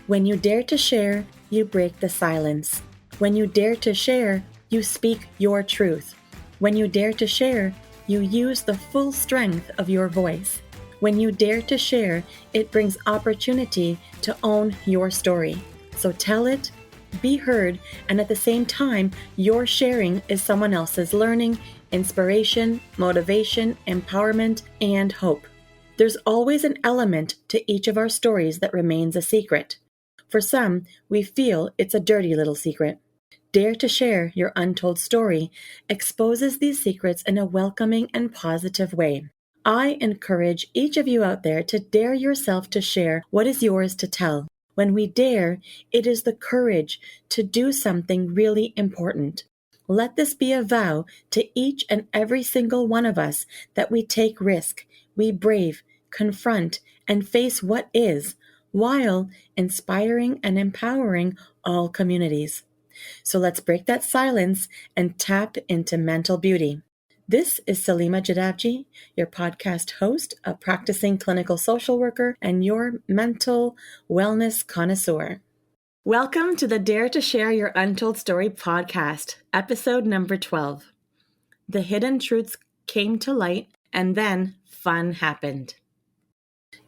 When you dare to share, you break the silence. When you dare to share, you speak your truth. When you dare to share, you use the full strength of your voice. When you dare to share, it brings opportunity to own your story. So tell it, be heard, and at the same time, your sharing is someone else's learning, inspiration, motivation, empowerment, and hope. There's always an element to each of our stories that remains a secret. For some, we feel it's a dirty little secret. Dare to share your untold story exposes these secrets in a welcoming and positive way. I encourage each of you out there to dare yourself to share what is yours to tell. When we dare, it is the courage to do something really important. Let this be a vow to each and every single one of us that we take risk, we brave, confront, and face what is, while inspiring and empowering all communities. So let's break that silence and tap into mental beauty. This is Salima Jadavji, your podcast host, a practicing clinical social worker, and your mental wellness connoisseur. Welcome to the Dare to Share Your Untold Story podcast, episode number 12. The hidden truths came to light, and then fun happened.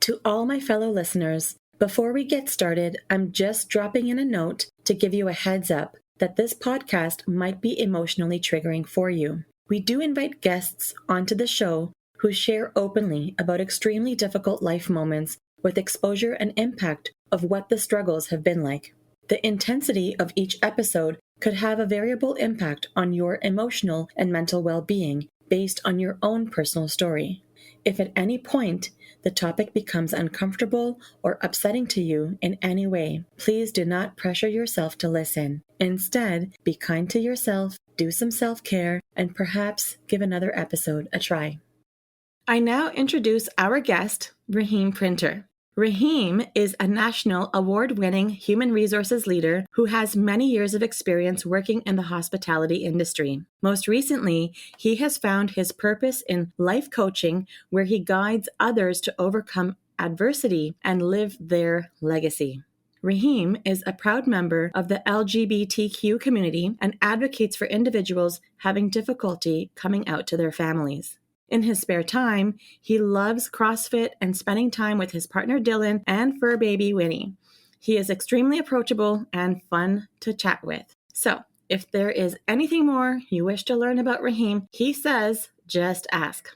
To all my fellow listeners, before we get started, I'm just dropping in a note to give you a heads up that this podcast might be emotionally triggering for you. We do invite guests onto the show who share openly about extremely difficult life moments with exposure and impact of what the struggles have been like. The intensity of each episode could have a variable impact on your emotional and mental well-being based on your own personal story. If at any point the topic becomes uncomfortable or upsetting to you in any way, please do not pressure yourself to listen. Instead, be kind to yourself, do some self-care, and perhaps give another episode a try. I now introduce our guest, Rahim Printer. Rahim is a national award-winning human resources leader who has many years of experience working in the hospitality industry. Most recently, he has found his purpose in life coaching, where he guides others to overcome adversity and live their legacy. Rahim is a proud member of the LGBTQ community and advocates for individuals having difficulty coming out to their families. In his spare time, he loves CrossFit and spending time with his partner Dylan and fur baby Winnie. He is extremely approachable and fun to chat with. So, if there is anything more you wish to learn about Rahim, he says, just ask.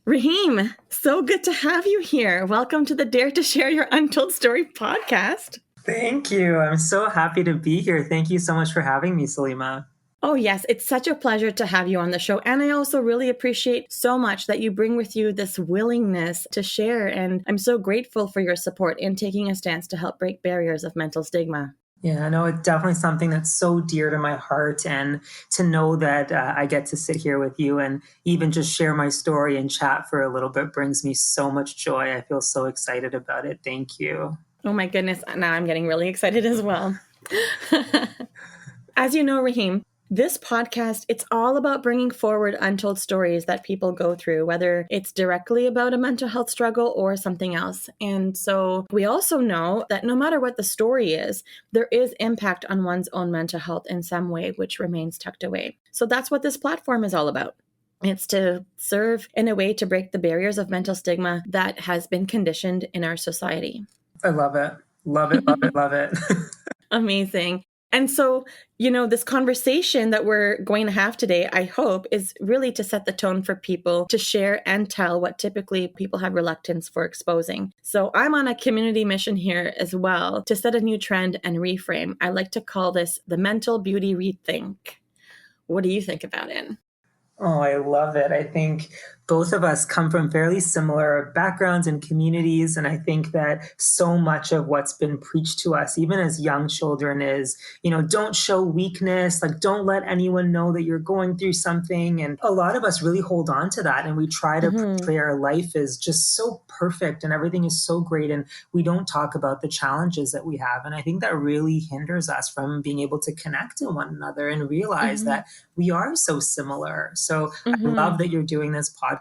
Rahim, so good to have you here. Welcome to the Dare to Share Your Untold Story podcast. Thank you. I'm so happy to be here. Thank you so much for having me, Salima. Oh, yes. It's such a pleasure to have you on the show. And I also really appreciate so much that you bring with you this willingness to share. And I'm so grateful for your support in taking a stance to help break barriers of mental stigma. Yeah, I know it's definitely something that's so dear to my heart. And to know that I get to sit here with you and even just share my story and chat for a little bit brings me so much joy. I feel so excited about it. Thank you. Oh, my goodness. Now I'm getting really excited as well. As you know, Rahim, this podcast, it's all about bringing forward untold stories that people go through, whether it's directly about a mental health struggle or something else. And so we also know that no matter what the story is, there is impact on one's own mental health in some way, which remains tucked away. So that's what this platform is all about. It's to serve in a way to break the barriers of mental stigma that has been conditioned in our society. I love it. Love it, love it, love it. Amazing. And so, this conversation that we're going to have today, I hope, is really to set the tone for people to share and tell what typically people have reluctance for exposing. So I'm on a community mission here as well to set a new trend and reframe. I like to call this the mental beauty rethink. What do you think about it? Oh, I love it. I think both of us come from fairly similar backgrounds and communities. And I think that so much of what's been preached to us, even as young children, is, don't show weakness, like don't let anyone know that you're going through something. And a lot of us really hold on to that. And we try to portray our life as just so perfect and everything is so great. And we don't talk about the challenges that we have. And I think that really hinders us from being able to connect to one another and realize that we are so similar. So I love that you're doing this podcast.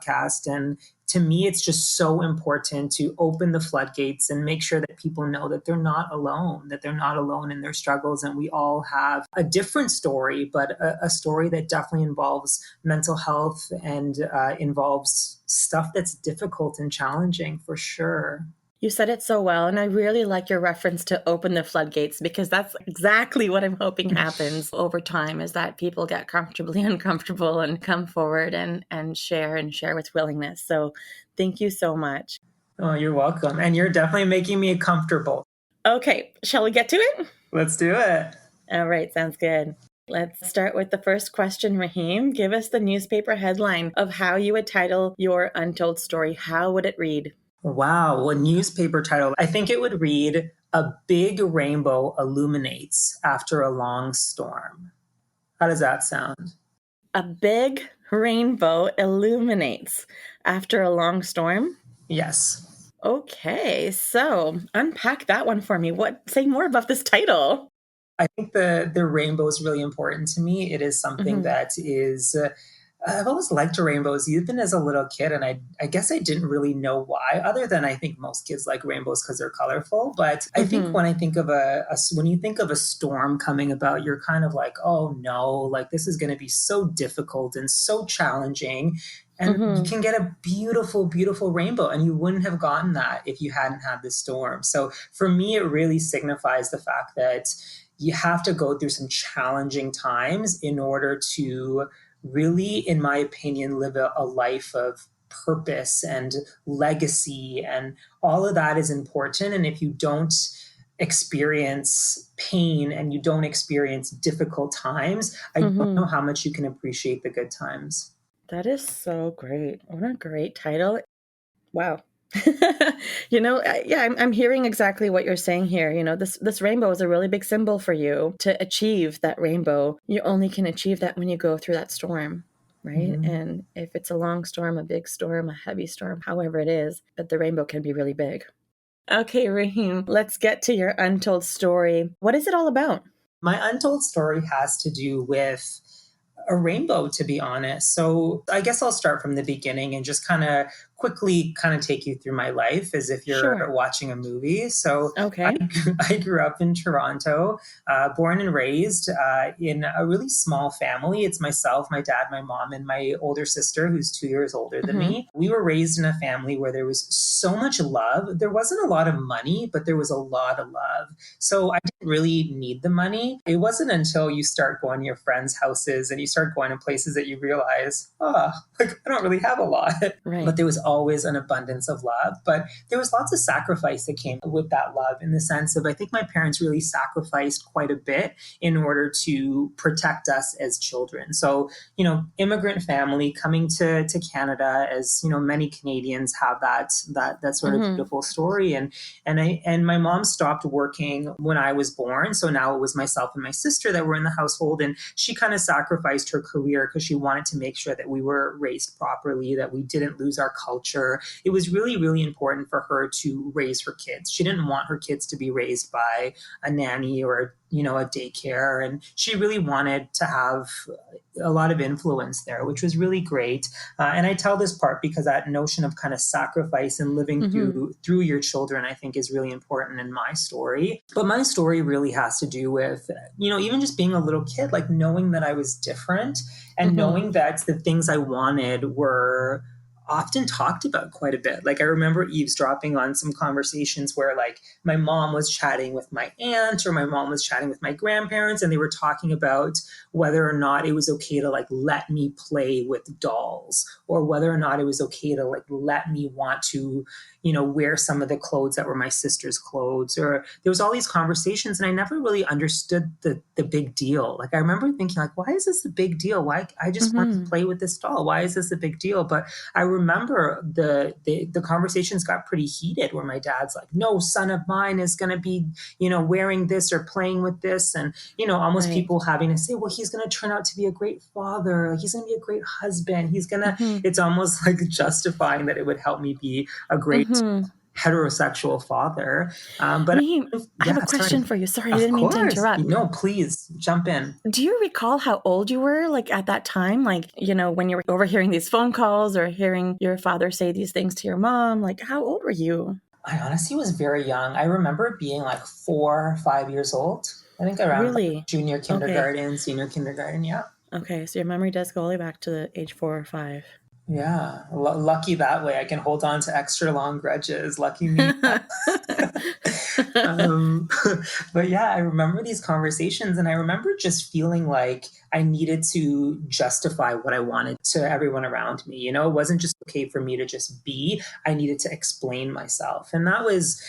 And to me, it's just so important to open the floodgates and make sure that people know that they're not alone, that they're not alone in their struggles. And we all have a different story, but a story that definitely involves mental health and involves stuff that's difficult and challenging for sure. You said it so well, and I really like your reference to open the floodgates, because that's exactly what I'm hoping happens over time, is that people get comfortably uncomfortable and come forward and share with willingness. So thank you so much. Oh, you're welcome. And you're definitely making me comfortable. Okay, shall we get to it? Let's do it. All right, sounds good. Let's start with the first question, Rahim. Give us the newspaper headline of how you would title your untold story. How would it read? Wow, a newspaper title. I think it would read, "A Big Rainbow Illuminates After a Long Storm." How does that sound? A big rainbow illuminates after a long storm? Yes. Okay, so unpack that one for me. Say more about this title. I think the rainbow is really important to me. It is something that is I've always liked rainbows, even as a little kid, and I guess I didn't really know why, other than I think most kids like rainbows because they're colorful. But I think when I think of when you think of a storm coming about, you're kind of like, oh no, like this is going to be so difficult and so challenging. And you can get a beautiful, beautiful rainbow, and you wouldn't have gotten that if you hadn't had this storm. So for me, it really signifies the fact that you have to go through some challenging times in order to really, in my opinion, live a life of purpose and legacy, and all of that is important. And if you don't experience pain and you don't experience difficult times, I don't know how much you can appreciate the good times. That is so great. What a great title. Wow. I'm hearing exactly what you're saying here. This rainbow is a really big symbol for you. To achieve that rainbow, you only can achieve that when you go through that storm, right? And if it's a long storm, a big storm, a heavy storm, however it is, but the rainbow can be really big. Okay, Rahim, let's get to your untold story. What is it all about? My untold story has to do with a rainbow, to be honest. So I guess I'll start from the beginning and just quickly take you through my life as if you're watching a movie. So okay. I grew up in Toronto, born and raised in a really small family. It's myself, my dad, my mom, and my older sister, who's 2 years older than me. We were raised in a family where there was so much love. There wasn't a lot of money, but there was a lot of love. So I didn't really need the money. It wasn't until you start going to your friends' houses and you start going to places that you realize, I don't really have a lot. Right. But there was always an abundance of love. But there was lots of sacrifice that came with that love, in the sense of, I think my parents really sacrificed quite a bit in order to protect us as children. So, immigrant family coming to Canada, as many Canadians have that sort of beautiful story. And my mom stopped working when I was born. So now it was myself and my sister that were in the household, and she kind of sacrificed her career because she wanted to make sure that we were raised properly, that we didn't lose our culture. It was really, really important for her to raise her kids. She didn't want her kids to be raised by a nanny or a daycare. And she really wanted to have a lot of influence there, which was really great. And I tell this part because that notion of kind of sacrifice and living through your children, I think, is really important in my story. But my story really has to do with, even just being a little kid, like knowing that I was different and knowing that the things I wanted were often talked about quite a bit. Like I remember eavesdropping on some conversations where like my mom was chatting with my aunt or my mom was chatting with my grandparents, and they were talking about whether or not it was okay to like let me play with dolls, or whether or not it was okay to like let me want to wear some of the clothes that were my sister's clothes. Or there was all these conversations, and I never really understood the big deal. Like I remember thinking like, why is this a big deal? Why I just want to play with this doll? Why is this a big deal? But I remember the conversations got pretty heated where my dad's like, no son of mine is going to be, wearing this or playing with this. And, almost people having to say, well, he's going to turn out to be a great father. He's going to be a great husband. He's going to, it's almost like justifying that it would help me be a great heterosexual father. But Rahim, I have a yeah, sorry. question for you. Sorry, I Of didn't mean to course. interrupt. No, please jump in. Do you recall how old you were, like, at that time? Like, when you were overhearing these phone calls or hearing your father say these things to your mom? Like, how old were you? I honestly was very young. I remember being like 4 or 5 years old. I think around like Really? junior Okay. kindergarten, senior kindergarten. Yeah. Okay, so your memory does go all the way back to the age 4 or 5. Yeah. Lucky that way. I can hold on to extra long grudges. Lucky me. um, but yeah, I remember these conversations and I remember just feeling like I needed to justify what I wanted to everyone around me. It wasn't just okay for me to just be, I needed to explain myself. And that was,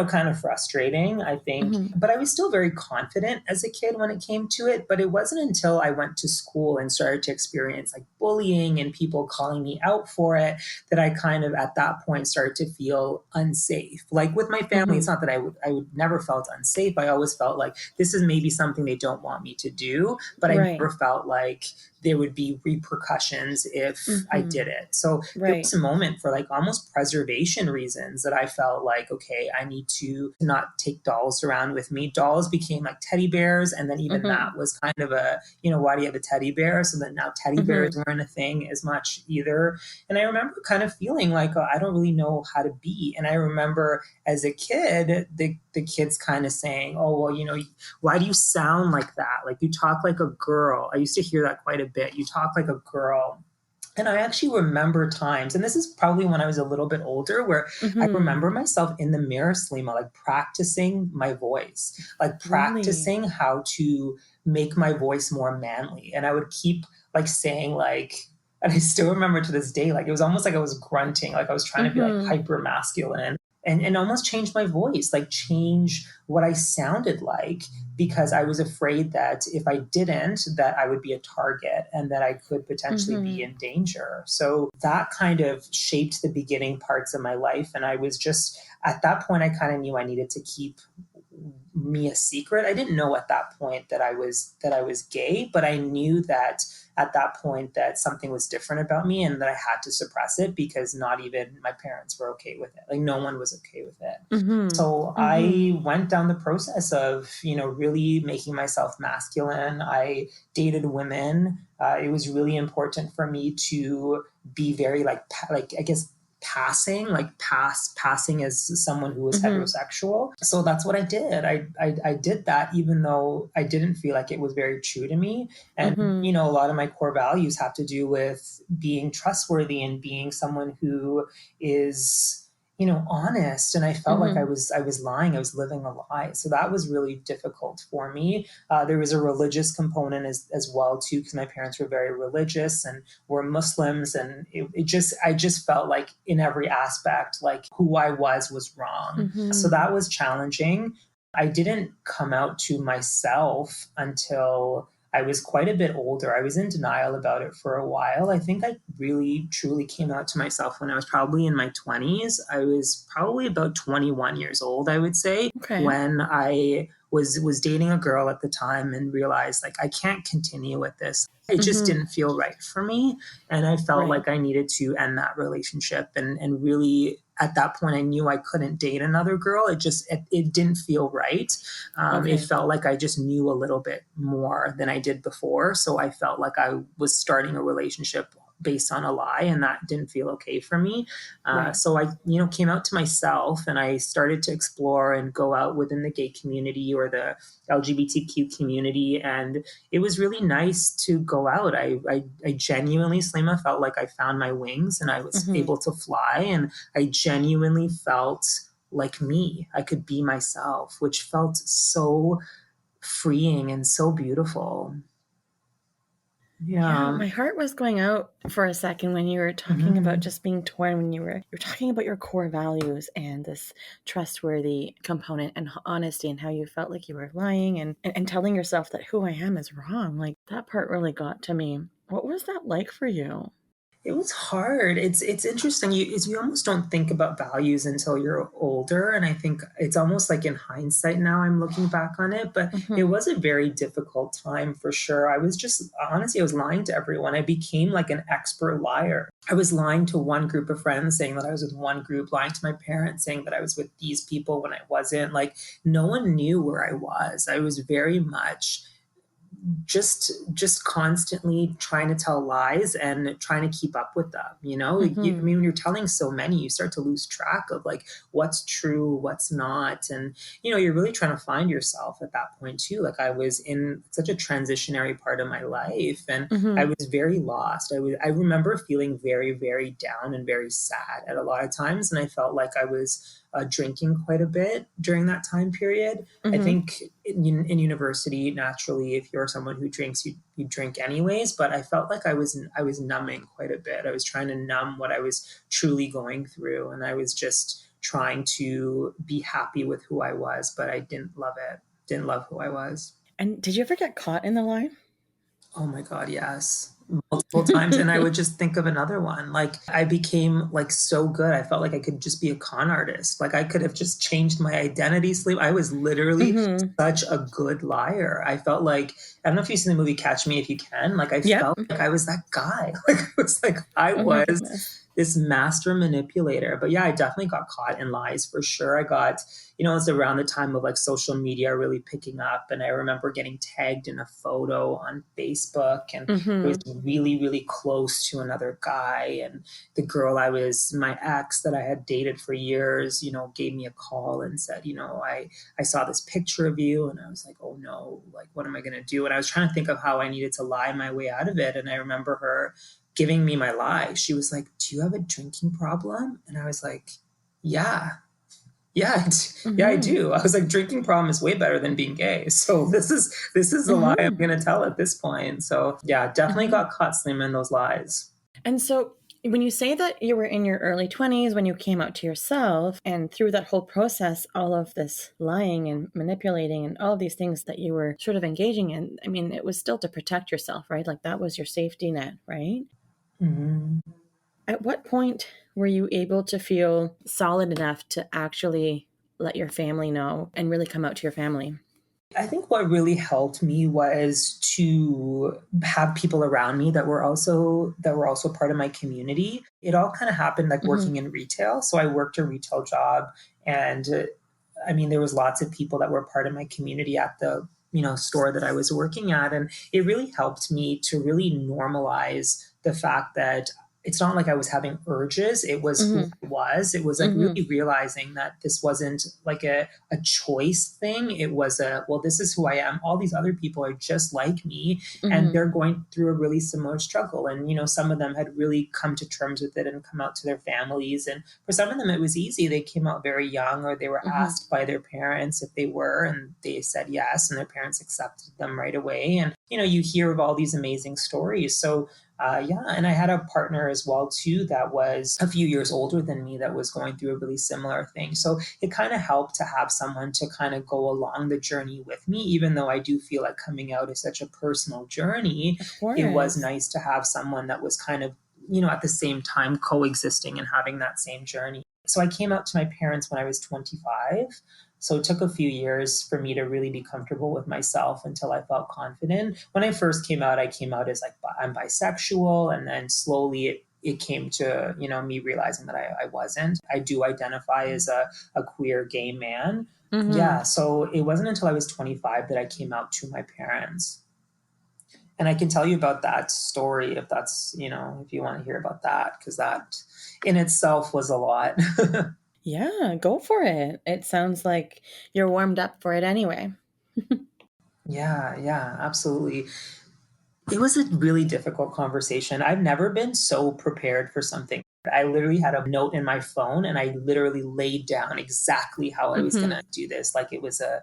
kind of frustrating, I think. Mhm. But I was still very confident as a kid when it came to it. But it wasn't until I went to school and started to experience like bullying and people calling me out for it that I kind of at that point started to feel unsafe. Like with my family, it's Mhm. not that I would never felt unsafe. I always felt like this is maybe something they don't want me to do, but I Right. never felt like there would be repercussions if I did Mhm. it. So there Right. was a moment for like almost preservation reasons that I felt like, okay, I need to not take dolls around with me. Dolls became like teddy bears. And then even Mhm. that was kind of a, why do you have a teddy bear? So then now teddy bears Mhm. weren't a thing as much either. And I remember kind of feeling like, oh, I don't really know how to be. And I remember as a kid, the kids kind of saying, oh, well, why do you sound like that? Like you talk like a girl. I used to hear that quite a bit. You talk like a girl. And I actually remember times, and this is probably when I was a little bit older, where I Mhm. remember myself in the mirror, Salima, like practicing my voice, like Really? practicing how to make my voice more manly. And I would keep like saying like, and I still remember to this day, like it was almost like I was grunting, like I was trying to be like Mhm. hyper masculine and almost change my voice, like change what I sounded like because I was afraid that if I didn't, that I would be a target and that I could potentially be Mhm. in danger. So that kind of shaped the beginning parts of my life. And I was just at that point, I kind of knew I needed to keep me a secret. I didn't know at that point that I was gay, but I knew that at that point that something was different about me and that I had to suppress it because not even my parents were okay with it. Like no one was okay with it. Mhm. So Mhm. I went down the process of, really making myself masculine. I dated women. It was really important for me to be very like I guess passing as someone who was Mhm. heterosexual. So that's what I did. I did that even though I didn't feel like it was very true to me. And Mhm. a lot of my core values have to do with being trustworthy and being someone who is honest. And I felt like I Mhm. was I was lying. I was living a lie. So that was really difficult for me. There was a religious component as well too, because my parents were very religious and were Muslims, and I just felt like in every aspect, like who I was wrong. So Mhm. that was challenging. I didn't come out to myself until I was quite a bit older. I was in denial about it for a while. I think I really truly came out to myself when I was probably in my 20s. I was probably about 21 years old, I would say, Okay. when I was dating a girl at the time and realized like I can't continue with this. It just Mhm. didn't feel right for me. And I felt Right. like I needed to end that relationship. And really at that point I knew I couldn't date another girl. It didn't feel right. It Okay. felt like I just knew a little bit more than I did before. So I felt like I was starting a relationship based on a lie, and that didn't feel okay for me. Right. So I, came out to myself and I started to explore and go out within the gay community or the LGBTQ community. And it was really nice to go out. I genuinely, Slima, felt like I found my wings and I was Mhm. able to fly. And I genuinely felt like me. I could be myself, which felt so freeing and so beautiful. Yeah, Yeah. my heart was going out for a second when you were talking about Mhm. just being torn when you were talking about your core values and this trustworthy component and honesty and how you felt like you were lying and telling yourself that who I am is wrong. Like that part really got to me. What was that like for you? It was hard. It's interesting. You almost don't think about values until you're older, and I think it's almost like in hindsight now I'm looking back on it. But it Mm-hmm. was a very difficult time for sure. I was just honestly, I was lying to everyone. I became like an expert liar. I was lying to one group of friends, saying that I was with one group, lying to my parents, saying that I was with these people when I wasn't. Like no one knew where I was. I was very much just constantly trying to tell lies and trying to keep up with them. I Mm-hmm. mean, when you're telling so many, you start to lose track of like what's true, what's not. And you're really trying to find yourself at that point too. Like I was in such a transitionary part of my life, and I Mm-hmm. was very lost. I remember feeling very, very down and very sad at a lot of times, and I felt like I was drinking quite a bit during that time period. I Mm-hmm. think in university, naturally, if you're someone who drinks, you drink anyways. But I felt like I was numbing quite a bit. I was trying to numb what I was truly going through, and I was just trying to be happy with who I was. But I didn't love it. Didn't love who I was. And did you ever get caught in the lie? Oh my God, yes. Multiple times. And I would just think of another one. Like I became like so good. I felt like I could just be a con artist. Like I could have just changed my identity sleep. I was literally Mm-hmm. such a good liar. I felt like, I don't know if you've seen the movie Catch Me If You Can. Like I Yep. felt like I was that guy. Like it was like I Oh my was goodness. this master manipulator. But yeah, I definitely got caught in lies for sure. I got, it's around the time of like social media really picking up. And I remember getting tagged in a photo on Facebook, and I was Mm-hmm. really, really close to another guy. And the girl my ex that I had dated for years, gave me a call and said, I saw this picture of you. And I was like, oh no, like, what am I going to do? And I was trying to think of how I needed to lie my way out of it. And I remember her giving me my lie. She was like, do you have a drinking problem? And I was like, yeah. Yeah, yeah, I Mm-hmm. do. I was like, drinking problem is way better than being gay. So this is the lie I'm Mm-hmm. gonna tell at this point. So yeah, definitely Mm-hmm. got caught slamming those lies. And so when you say that you were in your early 20s when you came out to yourself, and through that whole process, all of this lying and manipulating and all of these things that you were sort of engaging in, I mean, it was still to protect yourself, right? Like that was your safety net, right? Mhm. At what point were you able to feel solid enough to actually let your family know and really come out to your family? I think what really helped me was to have people around me that were also part of my community. It all kind of happened like Mm-hmm. working in retail. So I worked a retail job, and I mean there was lots of people that were part of my community at the store that I was working at, and it really helped me to really normalize the fact that it's not like I was having urges. It was who Mm-hmm. I was. It was like Mm-hmm. really realizing that this wasn't like a choice thing. It was well, this is who I am. All these other people are just like me, and Mm-hmm. they're going through a really similar struggle. And, some of them had really come to terms with it and come out to their families. And for some of them, it was easy. They came out very young, or they were Mm-hmm. asked by their parents if they were, and they said yes, and their parents accepted them right away. And, you hear of all these amazing stories. So, yeah, and I had a partner as well too that was a few years older than me that was going through a really similar thing. So it kind of helped to have someone to kind of go along the journey with me, even though I do feel like coming out is such a personal journey. Of It was course. nice to have someone that was kind of, at the same time coexisting and having that same journey. So I came out to my parents when I was 25. So it took a few years for me to really be comfortable with myself until I felt confident. When I first I came out as like I'm bisexual, and then slowly it came to me realizing that I wasn't. I do identify as a queer gay man. Mm-hmm. Yeah, so it wasn't until I was 25 that I came out to my parents. And I can tell you about that story if that's, if you want to hear about that, because that in itself was a lot. Yeah, go for it. It sounds like you're warmed up for it anyway. Yeah, yeah, absolutely. It was a really difficult conversation. I've never been so prepared for something. I literally had a note in my phone, and I literally laid down exactly how I was going Mm-hmm. to do this. Like it was a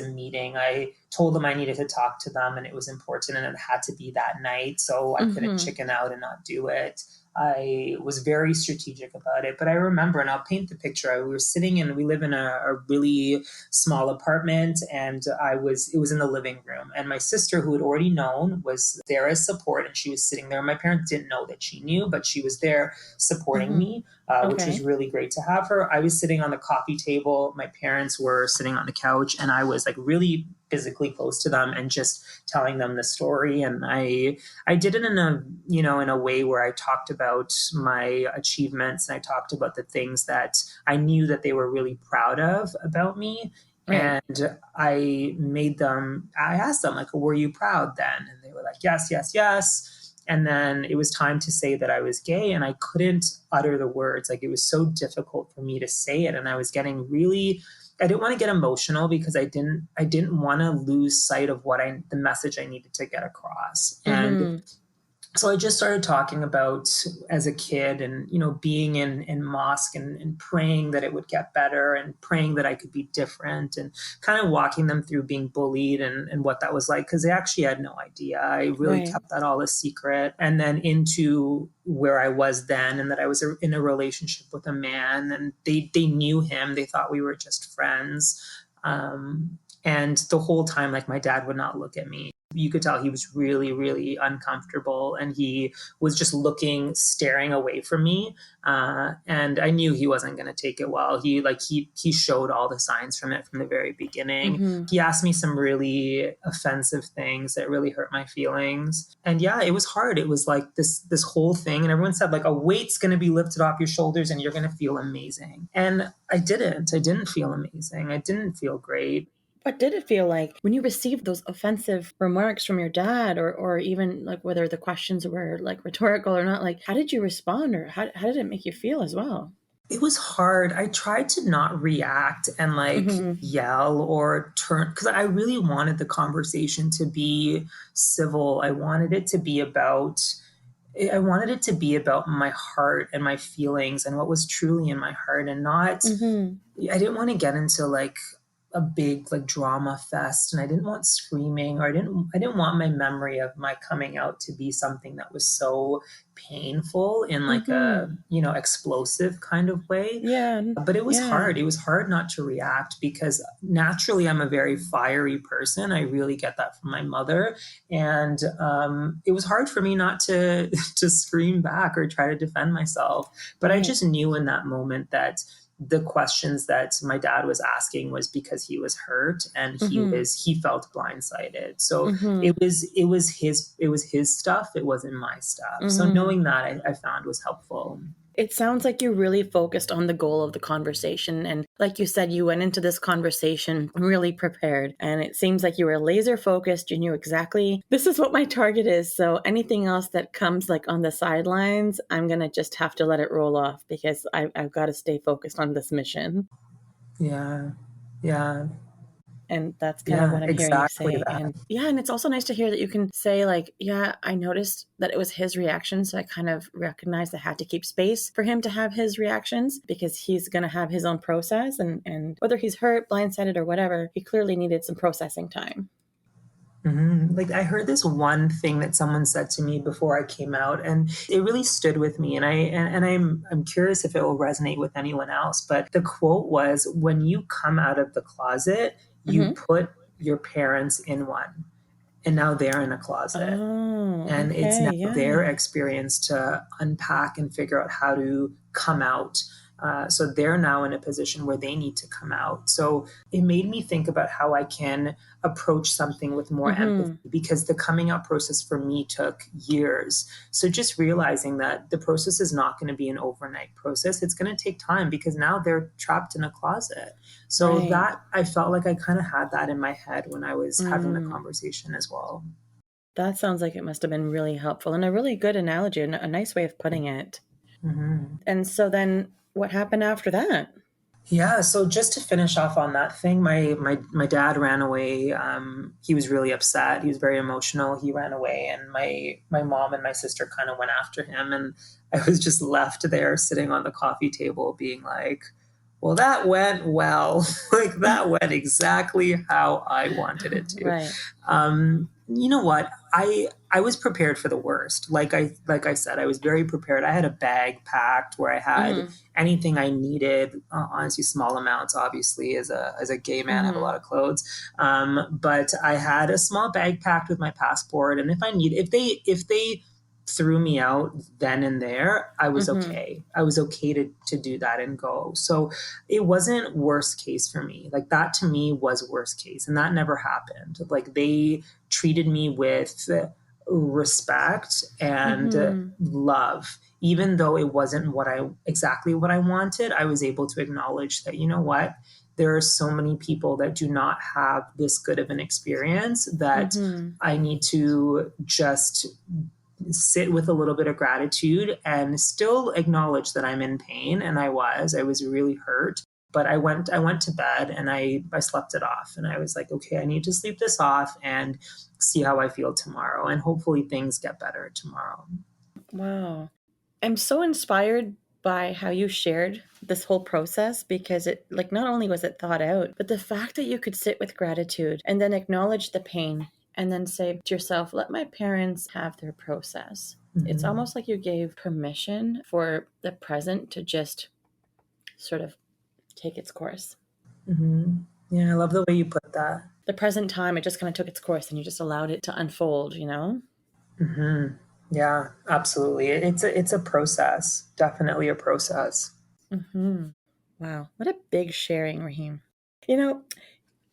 meeting. I told them I needed to talk to them, and it was important, and it had to be that night. So I couldn't Mm-hmm. chicken out and not do it. I was very strategic about it. But I remember, and I'll paint the picture. We were sitting we live in a really small apartment, and it was in the living room. And my sister, who had already known, was there as support, and she was sitting there. My parents didn't know that she knew, but she was there supporting me, which was really great to have her. I was sitting on the coffee table. My parents were sitting on the couch, and I was like really physically close to them and just telling them the story. And I did it in a way where I talked about my achievements, and I talked about the things that I knew that they were really proud of about me. Right. And I asked them, like, were you proud then? And they were like, yes, yes, yes. And then it was time to say that I was gay, and I couldn't utter the words. Like, it was so difficult for me to say it. And I was getting really, I didn't want to get emotional because I didn't want to lose sight of the message I needed to get across. And so I just started talking about as a kid, and, being in mosque, and praying that it would get better, and praying that I could be different, and kind of walking them through being bullied and what that was like. Cause they actually had no idea. I really kept that all a secret. And then into where I was then, and that I was in a relationship with a man, and they knew him. They thought we were just friends. And the whole time, like, my dad would not look at me. You could tell he was really, really uncomfortable, and he was just staring away from me. And I knew he wasn't going to take it well. He showed all the signs from the very beginning. He asked me some really offensive things that really hurt my feelings. And yeah, it was hard. It was like this whole thing. And everyone said, like, a weight's going to be lifted off your shoulders and you're going to feel amazing. And I didn't feel amazing. I didn't feel great. What did it feel like when you received those offensive remarks from your dad, or even like whether the questions were like rhetorical or not? Like, how did you respond, or how did it make you feel as well? It was hard. I tried to not react and yell or turn, because I really wanted the conversation to be civil. I wanted it to be about my heart and my feelings and what was truly in my heart, and not, I didn't want to get into like a big like drama fest, and I didn't want screaming, or I didn't want my memory of my coming out to be something that was so painful in like a explosive kind of way. But it was hard. It was hard not to react, because naturally I'm a very fiery person. I really get that from my mother, and it was hard for me not to to scream back or try to defend myself. But I just knew in that moment that the questions that my dad was asking was because he was hurt, and he felt blindsided. So it was his stuff. It wasn't my stuff. So knowing that, I found was helpful. It sounds like you really focused on the goal of the conversation. And like you said, you went into this conversation really prepared. And it seems like you were laser focused. You knew exactly, this is what my target is. So anything else that comes like on the sidelines, I'm going to just have to let it roll off, because I've got to stay focused on this mission. Yeah. Yeah. And that's kind of what I'm hearing you say. That. And it's also nice to hear that you can say like, yeah, I noticed that it was his reaction. So I kind of recognized I had to keep space for him to have his reactions, because he's going to have his own process. And whether he's hurt, blindsided, or whatever, he clearly needed some processing time. Like, I heard this one thing that someone said to me before I came out, and it really stood with me. And I'm curious if it will resonate with anyone else. But the quote was, "When you come out of the closet, you put your parents in one, and now they're in a closet." And it's now their experience to unpack and figure out how to come out. So they're now in a position where they need to come out. So it made me think about how I can approach something with more empathy, because the coming out process for me took years. So just realizing that the process is not going to be an overnight process. It's going to take time, because now they're trapped in a closet. So that, I felt like I kind of had that in my head when I was having the conversation as well. That sounds like it must have been really helpful, and a really good analogy, and a nice way of putting it. And so then what happened after that? Yeah, so just to finish off on that thing, my dad ran away. He was really upset. He was very emotional. He ran away, and my mom and my sister kind of went after him, and I was just left there sitting on the coffee table being like, well, that went well. Like, that went exactly how I wanted it to. You know what? I was prepared for the worst. Like I said, I was very prepared. I had a bag packed where I had Mm-hmm. anything I needed. Honestly, small amounts. Obviously, as a gay man, I have a Mm-hmm. lot of clothes. But I had a small bag packed with my passport, and if they threw me out then and there, I was Mm-hmm. okay. I was okay to do that and go. So it wasn't worst case for me. Like that to me was worst case, and that never happened. Like they treated me with respect and Mm-hmm. love. Even though it wasn't exactly what I wanted, I was able to acknowledge that, you know what, there are so many people that do not have this good of an experience that Mm-hmm. I need to just sit with a little bit of gratitude and still acknowledge that I'm in pain. And I was really hurt. But I went to bed and I slept it off. And I was like, okay, I need to sleep this off and see how I feel tomorrow. And hopefully things get better tomorrow. Wow. I'm so inspired by how you shared this whole process because it, like, not only was it thought out, but the fact that you could sit with gratitude and then acknowledge the pain and then say to yourself, let my parents have their process. It's Mm-hmm. almost like you gave permission for the present to just sort of take its course. Mm-hmm. Yeah, I love the way you put that. The present time, it just kind of took its course and you just allowed it to unfold, you know? Mm-hmm. Yeah, absolutely. It's a process, definitely a process. Mm-hmm. Wow. What a big sharing, Rahim. You know,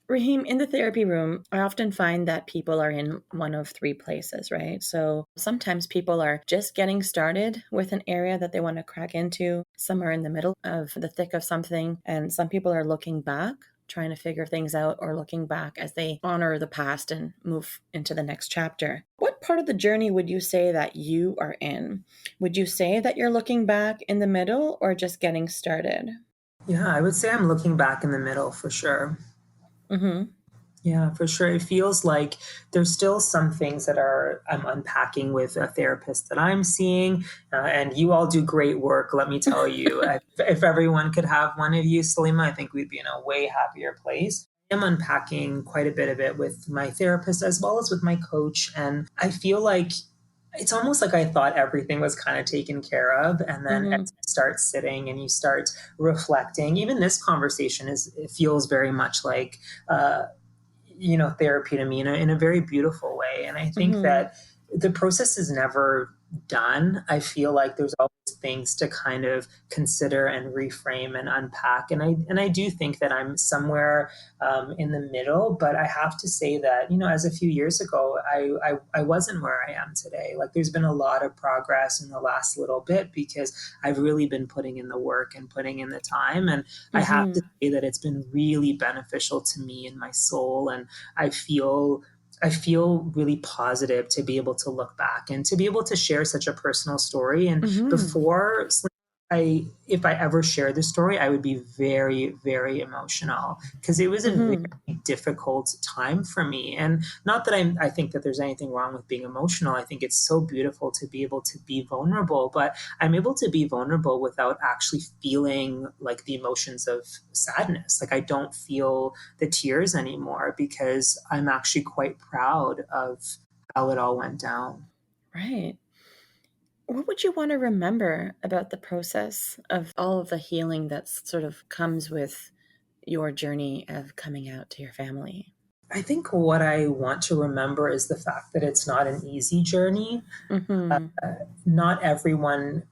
Rahim, in the therapy room, I often find that people are in one of three places, right? So sometimes people are just getting started with an area that they want to crack into. Some are in the middle of the thick of something, and some people are looking back, trying to figure things out, or looking back as they honor the past and move into the next chapter. What part of the journey would you say that you are in? Would you say that you're looking back in the middle or just getting started? Yeah, I would say I'm looking back in the middle for sure. Mm-hmm. Yeah, for sure. It feels like there's still some things that I'm unpacking with a therapist that I'm seeing, and you all do great work. Let me tell you, if everyone could have one of you, Salima, I think we'd be in a way happier place. I'm unpacking quite a bit of it with my therapist as well as with my coach, and I feel like it's almost like I thought everything was kind of taken care of, and then as Mm-hmm. you start sitting and you start reflecting, even this conversation it feels very much like. Therapy to me in a very beautiful way. And I think Mm-hmm. that the process is never done. I feel like there's always things to kind of consider and reframe and unpack. And I do think that I'm somewhere in the middle, but I have to say that, as a few years ago, I wasn't where I am today. Like there's been a lot of progress in the last little bit because I've really been putting in the work and putting in the time. And I have to Mm-hmm. say that it's been really beneficial to me and my soul. And I feel I feel really positive to be able to look back and to be able to share such a personal story. And Mm-hmm. before if I ever share this story, I would be very, very emotional because it was a very Mm-hmm. difficult time for me. And not that I think that there's anything wrong with being emotional. I think it's so beautiful to be able to be vulnerable, but I'm able to be vulnerable without actually feeling like the emotions of sadness. Like I don't feel the tears anymore because I'm actually quite proud of how it all went down. Right. What would you want to remember about the process of all of the healing that sort of comes with your journey of coming out to your family? I think what I want to remember is the fact that it's not an easy journey. Mm-hmm. Not everyone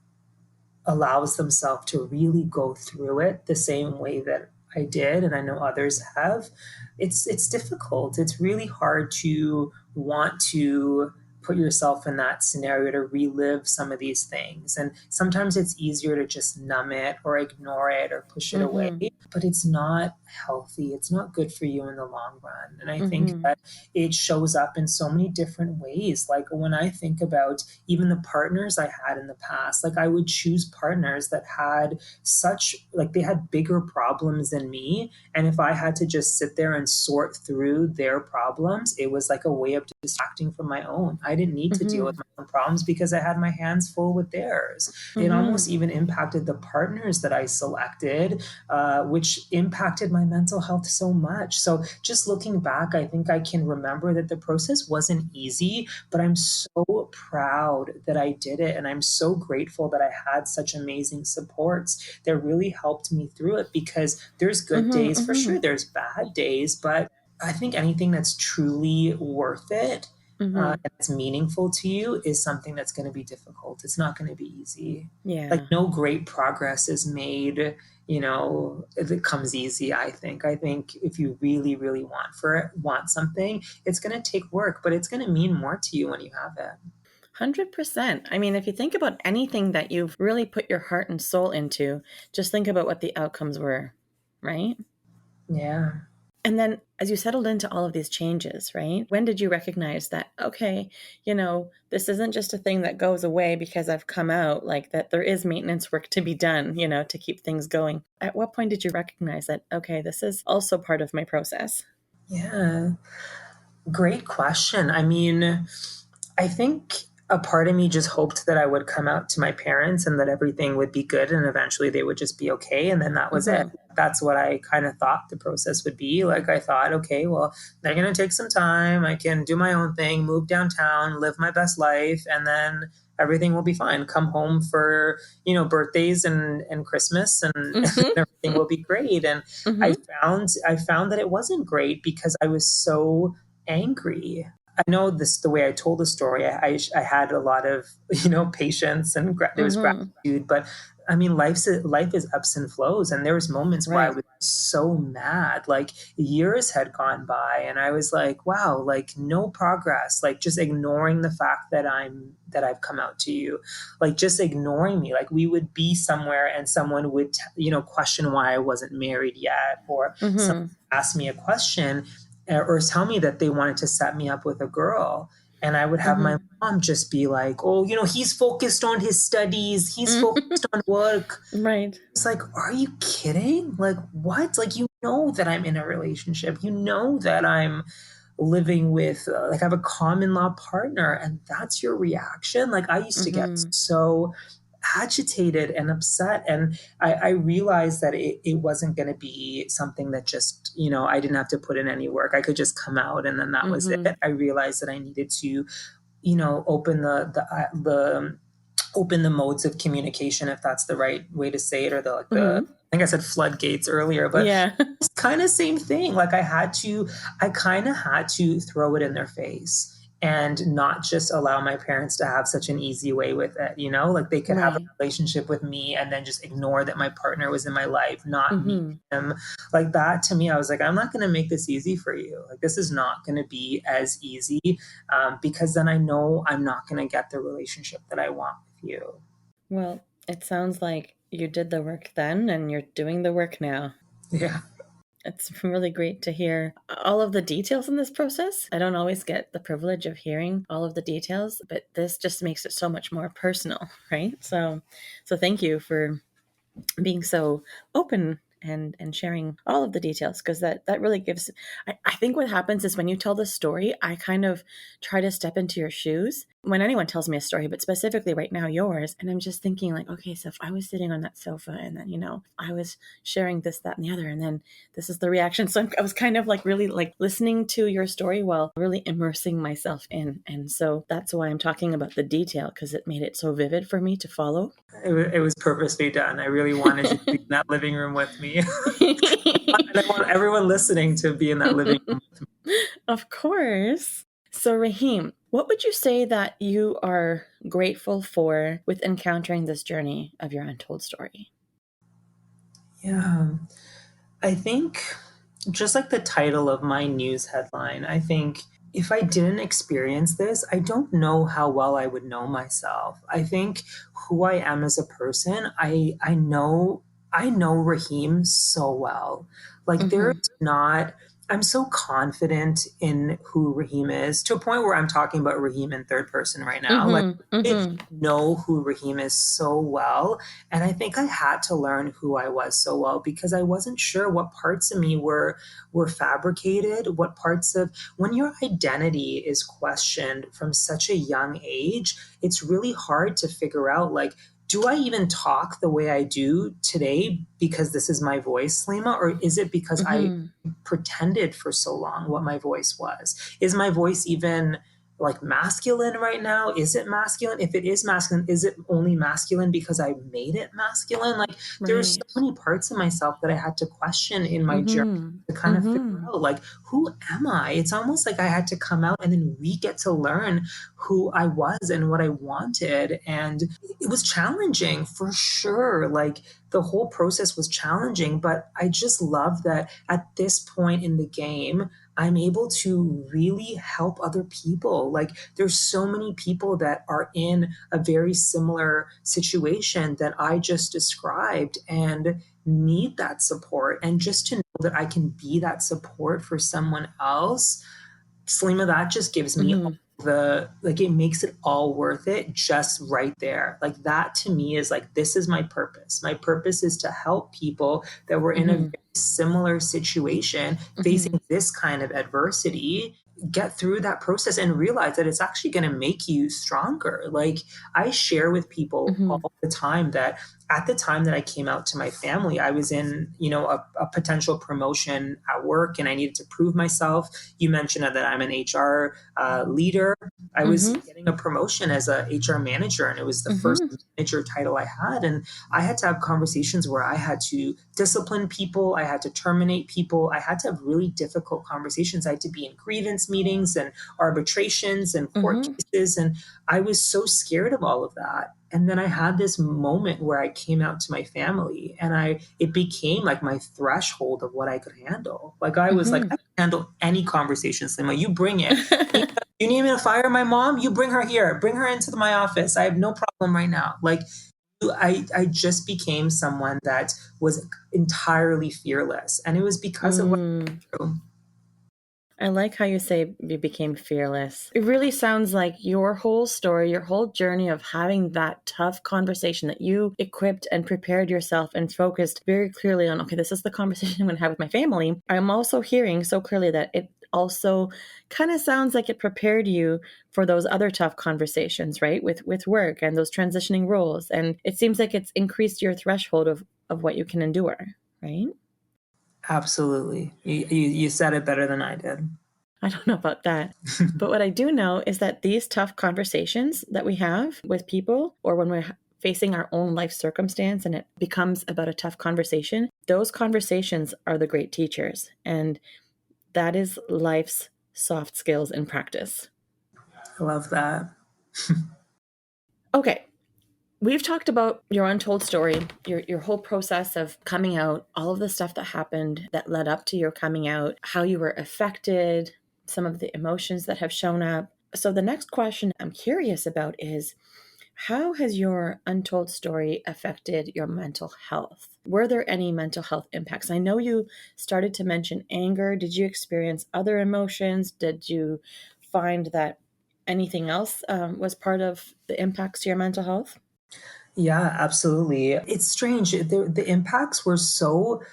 allows themselves to really go through it the same way that I did, and I know others have. It's difficult. It's really hard to want to put yourself in that scenario to relive some of these things. And sometimes it's easier to just numb it or ignore it or push it away, Mm-hmm. but it's not healthy. It's not good for you in the long run. And I think Mm-hmm. that it shows up in so many different ways. Like when I think about even the partners I had in the past, like I would choose partners that had they had bigger problems than me. And if I had to just sit there and sort through their problems, it was like a way of distracting from my own. I didn't need to deal Mm-hmm. with my own problems because I had my hands full with theirs. It Mm-hmm. almost even impacted the partners that I selected, which impacted my mental health so much. So just looking back, I think I can remember that the process wasn't easy, but I'm so proud that I did it. And I'm so grateful that I had such amazing supports that really helped me through it, because there's good Mm-hmm. days for Mm-hmm. sure, there's bad days, but I think anything that's truly worth it, Mm-hmm. and it's meaningful to you, is something that's going to be difficult. It's not going to be easy. Like Yeah. no great progress is made, if it comes easy. I think if you really, really want something, it's going to take work, but it's going to mean more to you when you have it. 100%. I mean, if you think about anything that you've really put your heart and soul into, just think about what the outcomes were, right? Yeah. And then as you settled into all of these changes, right? When did you recognize that, okay, this isn't just a thing that goes away because I've come out, like that there is maintenance work to be done, to keep things going? At what point did you recognize that, okay, this is also part of my process? Yeah. Great question. I mean, I think a part of me just hoped that I would come out to my parents and that everything would be good and eventually they would just be okay. And then that was it. Mm-hmm. That's what I kind of thought the process would be. Like, I thought, okay, well, they're going to take some time. I can do my own thing, move downtown, live my best life, and then everything will be fine. Come home for, birthdays and Christmas, and Mm-hmm. everything will be great. And I Mm-hmm. found that it wasn't great because I was so angry. I know this, the way I told the story, I had a lot of, patience, and there was Mm-hmm. gratitude, but I mean, life is ups and flows. And there was moments where I Right. was so mad, like years had gone by and I was like, wow, like no progress, like just ignoring the fact that I've come out to you, like just ignoring me. Like we would be somewhere and someone would, question why I wasn't married yet, or someone Mm-hmm. ask me a question, or tell me that they wanted to set me up with a girl. And I would have my Mm-hmm. mom just be like, oh, he's focused on his studies, he's focused on work. Right. It's like, are you kidding? Like, what? Like, that I'm in a relationship, that I'm living with, like, I have a common law partner, and that's your reaction. Like, I used to get Mm-hmm. so agitated and upset, and I realized that it wasn't going to be something that just, I didn't have to put in any work. I could just come out and then that was Mm-hmm. it. I realized that I needed to, open the open the modes of communication, if that's the right way to say it, or Mm-hmm. I think I said floodgates earlier, but Yeah. it's kind of same thing. Like I kind of had to throw it in their face and not just allow my parents to have such an easy way with it. Like they could have a Right. relationship with me and then just ignore that my partner was in my life, not meet Mm-hmm. him. Like that to me, I was like, I'm not going to make this easy for you. Like this is not going to be as easy, because then I know I'm not going to get the relationship that I want with you. Well, it sounds like you did the work then and you're doing the work now. Yeah. It's really great to hear all of the details in this process. I don't always get the privilege of hearing all of the details, but this just makes it so much more personal, right? So thank you for being so open and sharing all of the details, because that really gives I think what happens is when you tell the story, I kind of try to step into your shoes when anyone tells me a story, but specifically right now yours, and I'm just thinking like, okay, so if I was sitting on that sofa and then I was sharing this, that, and the other, and then this is the reaction. So I was kind of like really like listening to your story while really immersing myself in, and so that's why I'm talking about the detail, because it made it so vivid for me to follow. It was purposely done. I really wanted you to be in that living room with me. And I want everyone listening to be in that living room with me. Of course. So, Rahim, what would you say that you are grateful for with encountering this journey of your untold story? Yeah. I think, just like the title of my news headline, I think if I didn't experience this, I don't know how well I would know myself. I think who I am as a person, I know Rahim so well. Like Mm-hmm. there's not I'm so confident in who Rahim is, to a point where I'm talking about Rahim in third person right now. Like, Mm-hmm. I Mm-hmm. know who Rahim is so well. And I think I had to learn who I was so well because I wasn't sure what parts of me were fabricated, what parts of when your identity is questioned from such a young age, it's really hard to figure out, like, do I even talk the way I do today because this is my voice, Slima, or is it because I Mm-hmm. pretended for so long what my voice was? Is my voice even like masculine right now? Is it masculine? If it is masculine, is it only masculine because I made it masculine? Like, there are so Right. many parts of myself that I had to question in my journey Mm-hmm. to kind of figure Mm-hmm. out, like, who am I? It's almost like I had to come out and then we get to learn who I was and what I wanted. And it was challenging for sure. Like, the whole process was challenging, but I just love that at this point in the game, I'm able to really help other people. Like, there's so many people that are in a very similar situation that I just described and need that support. And just to know that I can be that support for someone else, Selima, that just gives me all Mm-hmm. the, like, it makes it all worth it just right there. Like, that to me is like, this is my purpose. My purpose is to help people that were in a very Mm-hmm. similar situation, Mm-hmm. facing this kind of adversity, get through that process and realize that it's actually going to make you stronger. Like, I share with people Mm-hmm. all the time that at the time that I came out to my family, I was in, a potential promotion at work and I needed to prove myself. You mentioned that I'm an HR leader. I was Mm-hmm. getting a promotion as a HR manager, and it was the first Mm-hmm. manager title I had. And I had to have conversations where I had to discipline people, I had to terminate people, I had to have really difficult conversations. I had to be in grievance meetings and arbitrations and court Mm-hmm. cases, and I was so scared of all of that. And then I had this moment where I came out to my family and it became like my threshold of what I could handle. Like, I was like, Mm-hmm. I can handle any conversation, Sima. You bring it. You need me to fire my mom? You bring her here. Bring her into my office. I have no problem right now. Like, I just became someone that was entirely fearless. And it was because of what Mm. I went through. I like how you say you became fearless. It really sounds like your whole story, your whole journey of having that tough conversation that you equipped and prepared yourself and focused very clearly on, okay, this is the conversation I'm going to have with my family. I'm also hearing so clearly that it also kind of sounds like it prepared you for those other tough conversations, right? With work and those transitioning roles. And it seems like it's increased your threshold of what you can endure, right? Absolutely. You said it better than I did. I don't know about that. But what I do know is that these tough conversations that we have with people, or when we're facing our own life circumstance and it becomes about a tough conversation, those conversations are the great teachers. And that is life's soft skills in practice. I love that. Okay, we've talked about your untold story, your whole process of coming out, all of the stuff that happened that led up to your coming out, how you were affected, some of the emotions that have shown up. So the next question I'm curious about is, how has your untold story affected your mental health? Were there any mental health impacts? I know you started to mention anger. Did you experience other emotions? Did you find that anything else was part of the impacts to your mental health? Yeah, absolutely. It's strange. The impacts were so,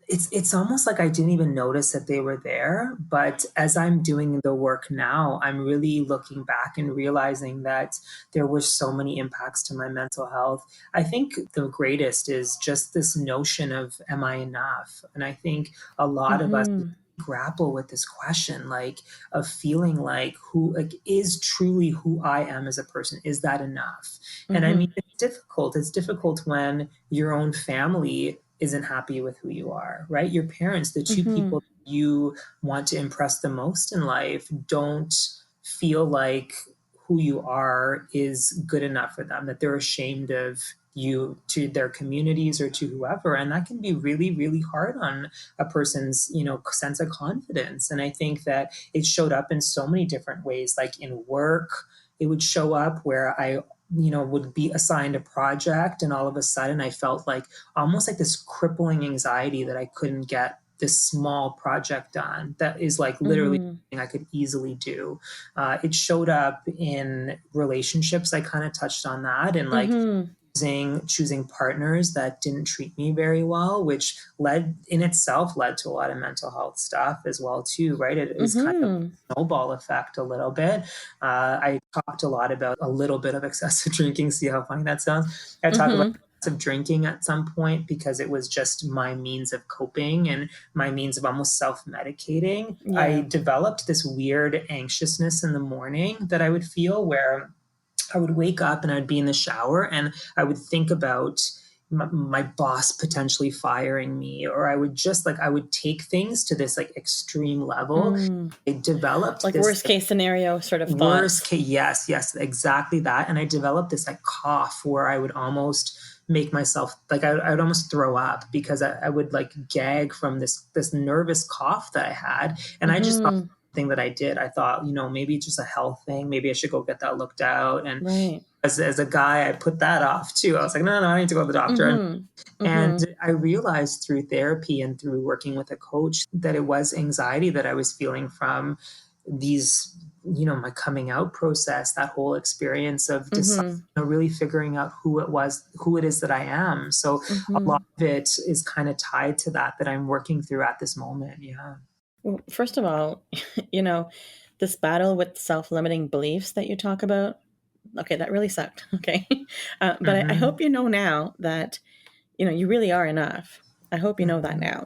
it's almost like I didn't even notice that they were there. But as I'm doing the work now, I'm really looking back and realizing that there were so many impacts to my mental health. I think the greatest is just this notion of, am I enough? And I think a lot of us Mm-hmm. grapple with this question, like, of feeling like, who, like, is truly who I am as a person, is that enough? And I mean, Mm-hmm. it's difficult when your own family isn't happy with who you are, right? Your parents, the two Mm-hmm. people you want to impress the most in life, don't feel like who you are is good enough for them, that they're ashamed of you to their communities or to whoever. And that can be really, really hard on a person's, sense of confidence. And I think that it showed up in so many different ways. Like, in work, it would show up where I would be assigned a project, and all of a sudden I felt like almost like this crippling anxiety that I couldn't get this small project done that is like literally something I could easily do. It showed up in relationships. I kind of touched on that, and like choosing partners that didn't treat me very well, which in itself led to a lot of mental health stuff as well too, right? It was kind of a snowball effect a little bit. I talked a lot about a little bit of excessive drinking. See how funny that sounds? I talked about of drinking at some point because it was just my means of coping and my means of almost self-medicating. I developed this weird anxiousness in the morning that I would feel, where I would wake up and I'd be in the shower and I would think about my boss potentially firing me, or I would just I would take things to this like extreme level. I developed like this worst case scenario sort of worst thoughts. case. Yes, exactly that. And I developed this like cough where I would almost make myself like I would almost throw up because I would like gag from this nervous cough that I had. And I just thought thing that I did, I thought, maybe it's just a health thing. Maybe I should go get that looked out. And as a guy, I put that off too. I was like, no, I need to go to the doctor. And I realized through therapy and through working with a coach that it was anxiety that I was feeling from these, my coming out process, that whole experience of really figuring out who it is that I am. So a lot of it is kind of tied to that I'm working through at this moment. Yeah. Well, first of all, this battle with self-limiting beliefs that you talk about, okay, that really sucked. Okay. But I hope you know now that, you really are enough. I hope you know that now.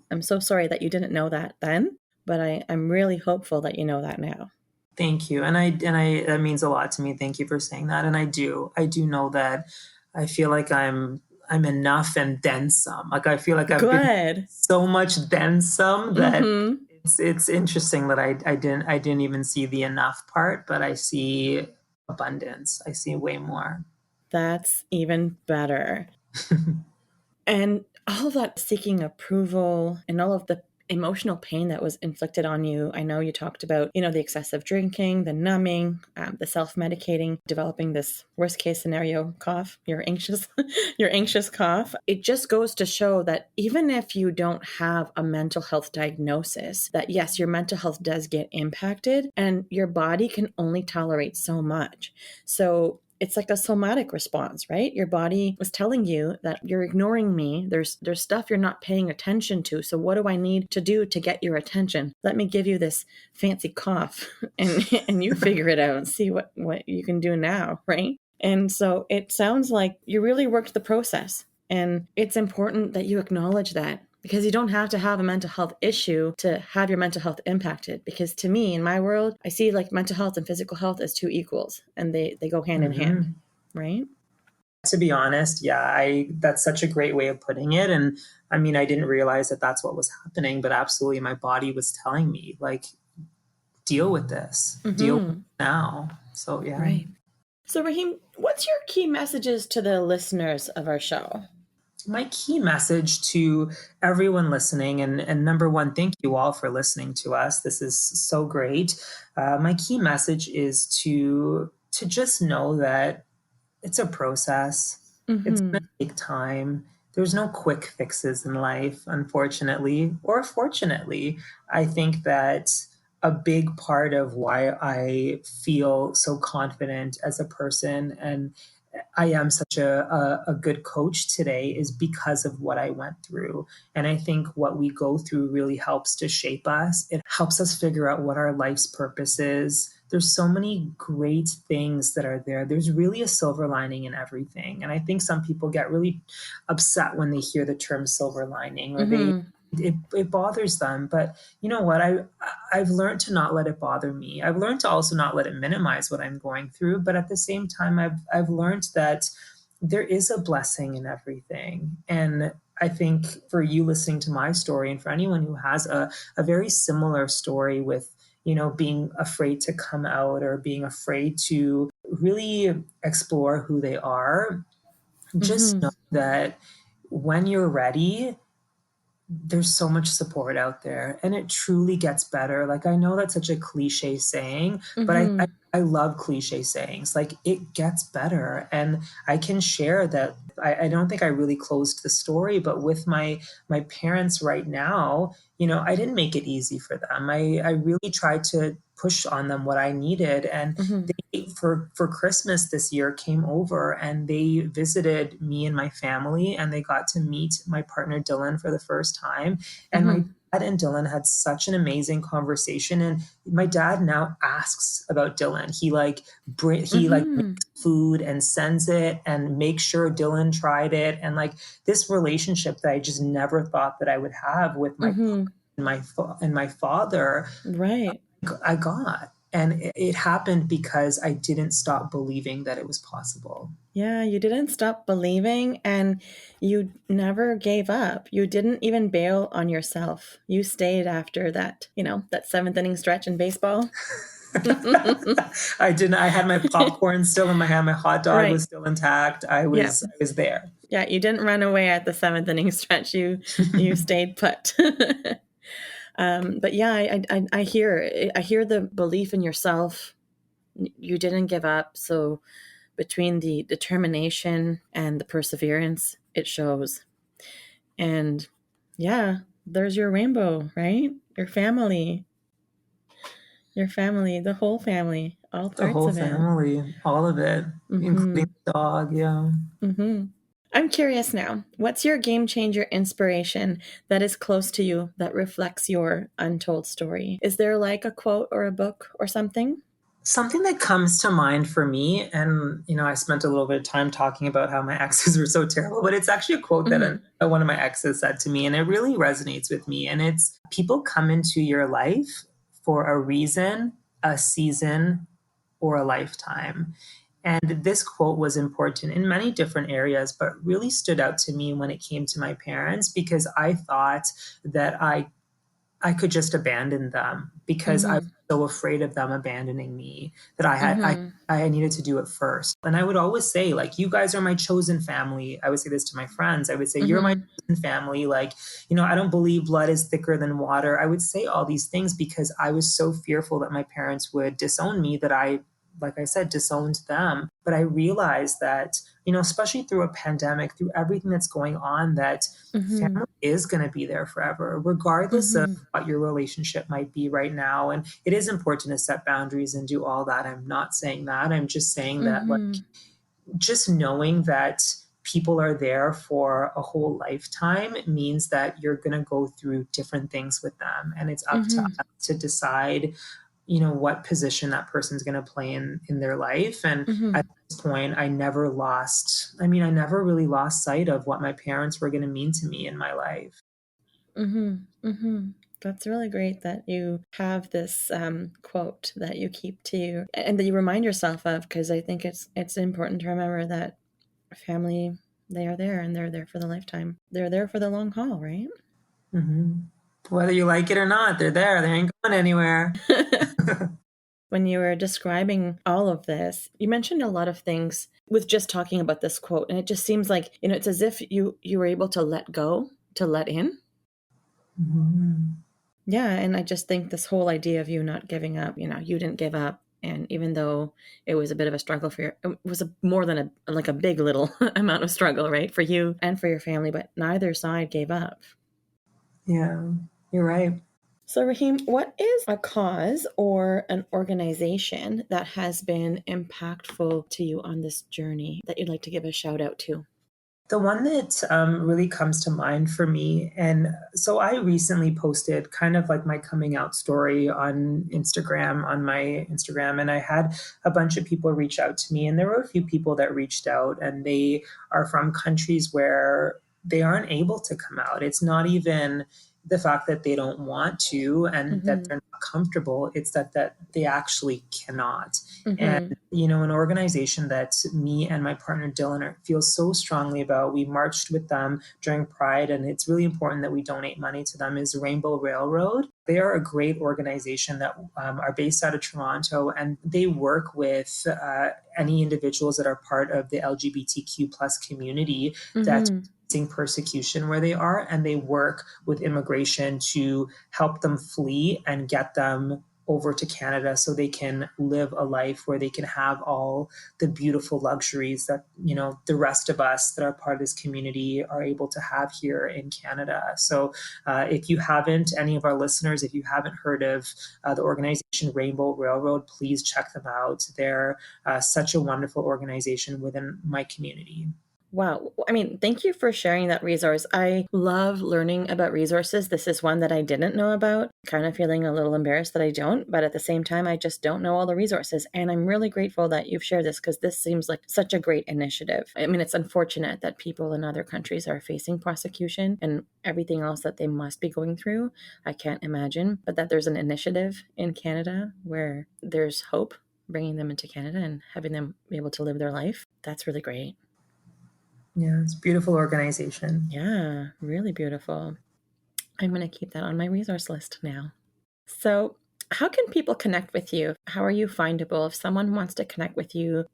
I'm so sorry that you didn't know that then, but I'm really hopeful that you know that now. Thank you. And I that means a lot to me. Thank you for saying that. And I do know that I feel like I'm enough and then some. Like I feel like I've been so much then some that it's interesting that I didn't even see the enough part, but I see abundance. I see way more. That's even better. And all of that seeking approval and all of the emotional pain that was inflicted on you. I know you talked about, the excessive drinking, the numbing, the self-medicating, developing this worst case scenario cough, your anxious cough. It just goes to show that even if you don't have a mental health diagnosis, that yes, your mental health does get impacted and your body can only tolerate so much. So it's like a somatic response, right? Your body is telling you that you're ignoring me. There's stuff you're not paying attention to. So what do I need to do to get your attention? Let me give you this fancy cough and you figure it out and see what you can do now, right? And so it sounds like you really worked the process. And it's important that you acknowledge that, because you don't have to have a mental health issue to have your mental health impacted. Because to me, in my world, I see like mental health and physical health as two equals, and they go hand in hand, right? To be honest, yeah, that's such a great way of putting it. And I mean, I didn't realize that that's what was happening, but absolutely my body was telling me like, deal with this, deal with it now. So yeah. Right. So Rahim, what's your key messages to the listeners of our show? My key message to everyone listening, and number one, thank you all for listening to us. This is so great. My key message is to just know that it's a process. It's going to take time. There's no quick fixes in life, unfortunately, or fortunately. I think that a big part of why I feel so confident as a person and I am such a good coach today is because of what I went through. And I think what we go through really helps to shape us. It helps us figure out what our life's purpose is. There's so many great things that are there. There's really a silver lining in everything. And I think some people get really upset when they hear the term silver lining, or it bothers them. But you know what? I've learned to not let it bother me. I've learned to also not let it minimize what I'm going through. But at the same time, I've learned that there is a blessing in everything. And I think for you listening to my story, and for anyone who has a very similar story with, being afraid to come out or being afraid to really explore who they are, just know that when you're ready, there's so much support out there and it truly gets better. Like, I know that's such a cliche saying, but I I love cliche sayings. Like, it gets better. And I can share that I don't think I really closed the story, but with my parents right now, I didn't make it easy for them. I really tried to push on them what I needed. And Mm-hmm. they, for Christmas this year, came over and they visited me and my family, and they got to meet my partner Dylan for the first time. And my Mm-hmm. dad and Dylan had such an amazing conversation. And my dad now asks about Dylan. He Mm-hmm. makes food and sends it and makes sure Dylan tried it. And like, this relationship that I just never thought that I would have with Mm-hmm. my father, Right. I got. And it happened because I didn't stop believing that it was possible. Yeah, you didn't stop believing and you never gave up. You didn't even bail on yourself. You stayed after that, that seventh inning stretch in baseball. I didn't. I had my popcorn still in my hand. My hot dog was Right. still intact. I Yeah. was there. Yeah, you didn't run away at the seventh inning stretch. You stayed put. But yeah, I hear the belief in yourself. You didn't give up. So between the determination and the perseverance, it shows. And yeah, there's your rainbow, right? Your family, the whole family, all The parts whole of it. family, all of it, Mm-hmm. including the dog. Yeah. Mm-hmm. I'm curious now. What's your game changer inspiration that is close to you that reflects your untold story? Is there like a quote or a book or something? Something that comes to mind for me, and I spent a little bit of time talking about how my exes were so terrible, but it's actually a quote that Mm-hmm. one of my exes said to me, and it really resonates with me. And it's, people come into your life for a reason, a season, or a lifetime. And this quote was important in many different areas, but really stood out to me when it came to my parents, because I thought that I could just abandon them because I was Mm-hmm. so afraid of them abandoning me, that Mm-hmm. I needed to do it first. And I would always say, like, you guys are my chosen family. I would say this to my friends. I would say, you're my Mm-hmm. chosen family. Like, I don't believe blood is thicker than water. I would say all these things because I was so fearful that my parents would disown me that I, like I said, disowned them. But I realized that, especially through a pandemic, through everything that's going on, that Mm-hmm. family is going to be there forever, regardless of Mm-hmm. what your relationship might be right now. And it is important to set boundaries and do all that. I'm not saying that. I'm just saying that, like, Mm-hmm. just knowing that people are there for a whole lifetime means that you're going to go through different things with them. And it's up to Mm-hmm. us to decide, what position that person's going to play in their life. And Mm-hmm. at this point, I never really lost sight of what my parents were going to mean to me in my life. Mm-hmm. Mm-hmm. That's really great that you have this quote that you keep to you and that you remind yourself of, because I think it's important to remember that family, they are there and they're there for the lifetime. They're there for the long haul, right? Hmm. Whether you like it or not, they're there. They ain't going anywhere. When you were describing all of this, you mentioned a lot of things with just talking about this quote, and it just seems like, it's as if you were able to let go, to let in. Hmm. Yeah, and I just think this whole idea of you not giving up, you didn't give up. And even though it was a bit of a struggle for it was more than like a big little amount of struggle, right? For you and for your family, but neither side gave up. Yeah, you're right. So, Rahim, what is a cause or an organization that has been impactful to you on this journey that you'd like to give a shout out to? The one that really comes to mind for me, and so I recently posted kind of like my coming out story on Instagram, and I had a bunch of people reach out to me, and there were a few people that reached out, and they are from countries where they aren't able to come out. It's not even the fact that they don't want to and that Mm-hmm. they're not comfortable, it's that they actually cannot. And Mm-hmm. an organization that me and my partner Dylan feel so strongly about, we marched with them during Pride, and it's really important that we donate money to them, is Rainbow Railroad. They are a great organization that are based out of Toronto, and they work with any individuals that are part of the LGBTQ plus community that Mm-hmm. facing persecution where they are, and they work with immigration to help them flee and get them over to Canada so they can live a life where they can have all the beautiful luxuries that, the rest of us that are part of this community are able to have here in Canada. So if you haven't, any of our listeners, if you haven't heard of the organization Rainbow Railroad, please check them out. They're such a wonderful organization within my community. Wow. I mean, thank you for sharing that resource. I love learning about resources. This is one that I didn't know about, kind of feeling a little embarrassed that I don't, but at the same time, I just don't know all the resources. And I'm really grateful that you've shared this because this seems like such a great initiative. I mean, it's unfortunate that people in other countries are facing prosecution and everything else that they must be going through. I can't imagine, but that there's an initiative in Canada where there's hope bringing them into Canada and having them be able to live their life. That's really great. Yeah, it's a beautiful organization. Yeah, really beautiful. I'm going to keep that on my resource list now. So, how can people connect with you? How are you findable? If someone wants to connect with you,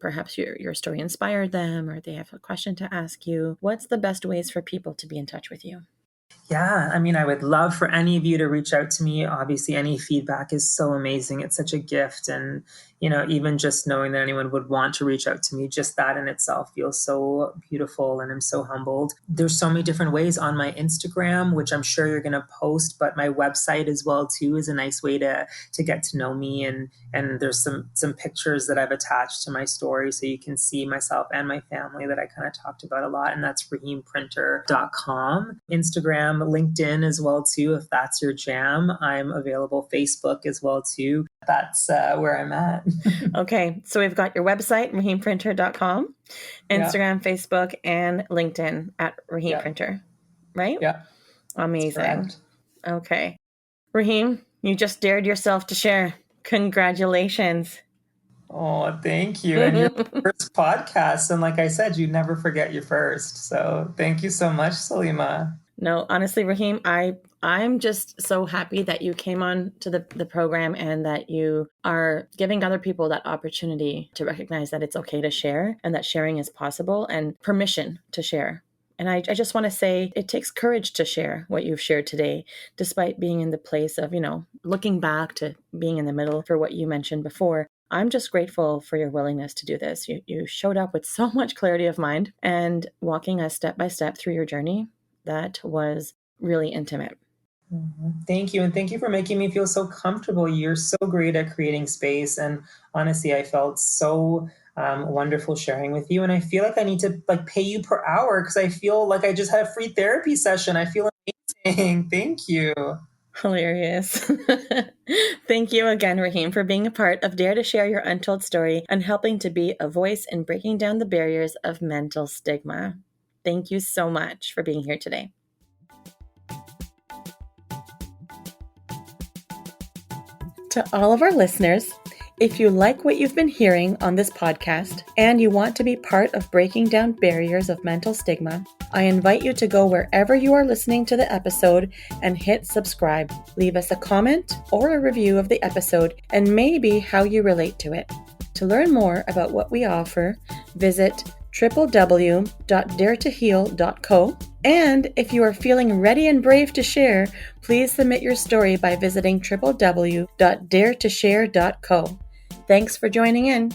perhaps your story inspired them or they have a question to ask you, what's the best ways for people to be in touch with you? Yeah, I mean, I would love for any of you to reach out to me. Obviously, any feedback is so amazing. It's such a gift. And, even just knowing that anyone would want to reach out to me, just that in itself feels so beautiful. And I'm so humbled. There's so many different ways on my Instagram, which I'm sure you're going to post, but my website as well, too, is a nice way to get to know me. And there's some pictures that I've attached to my story so you can see myself and my family that I kind of talked about a lot. And that's rahimprinter.com. Instagram, LinkedIn as well too, if that's your jam. I'm available. Facebook as well too. That's where I'm at. Okay, so we've got your website, rahimprinter.com, Instagram, Facebook, and LinkedIn at rahimprinter, right? Yeah. Amazing. Okay. Rahim, you just dared yourself to share. Congratulations. Oh, thank you. And your first podcast. And like I said, you never forget your first. So thank you so much, Salima. No, honestly, Rahim, I'm just so happy that you came on to the program and that you are giving other people that opportunity to recognize that it's okay to share and that sharing is possible and permission to share. And I just want to say it takes courage to share what you've shared today, despite being in the place of, looking back to being in the middle for what you mentioned before. I'm just grateful for your willingness to do this. You showed up with so much clarity of mind and walking us step by step through your journey. That was really intimate. Thank you. And thank you for making me feel so comfortable. You're so great at creating space. And honestly, I felt so wonderful sharing with you. And I feel like I need to pay you per hour because I feel like I just had a free therapy session. I feel amazing. Thank you. Hilarious. Thank you again, Rahim, for being a part of Dare to Share Your Untold Story and helping to be a voice in breaking down the barriers of mental stigma. Thank you so much for being here today. To all of our listeners, if you like what you've been hearing on this podcast and you want to be part of breaking down barriers of mental stigma, I invite you to go wherever you are listening to the episode and hit subscribe. Leave us a comment or a review of the episode and maybe how you relate to it. To learn more about what we offer, visit www.daretoheal.co. And if you are feeling ready and brave to share, please submit your story by visiting www.daretoshare.co. Thanks for joining in.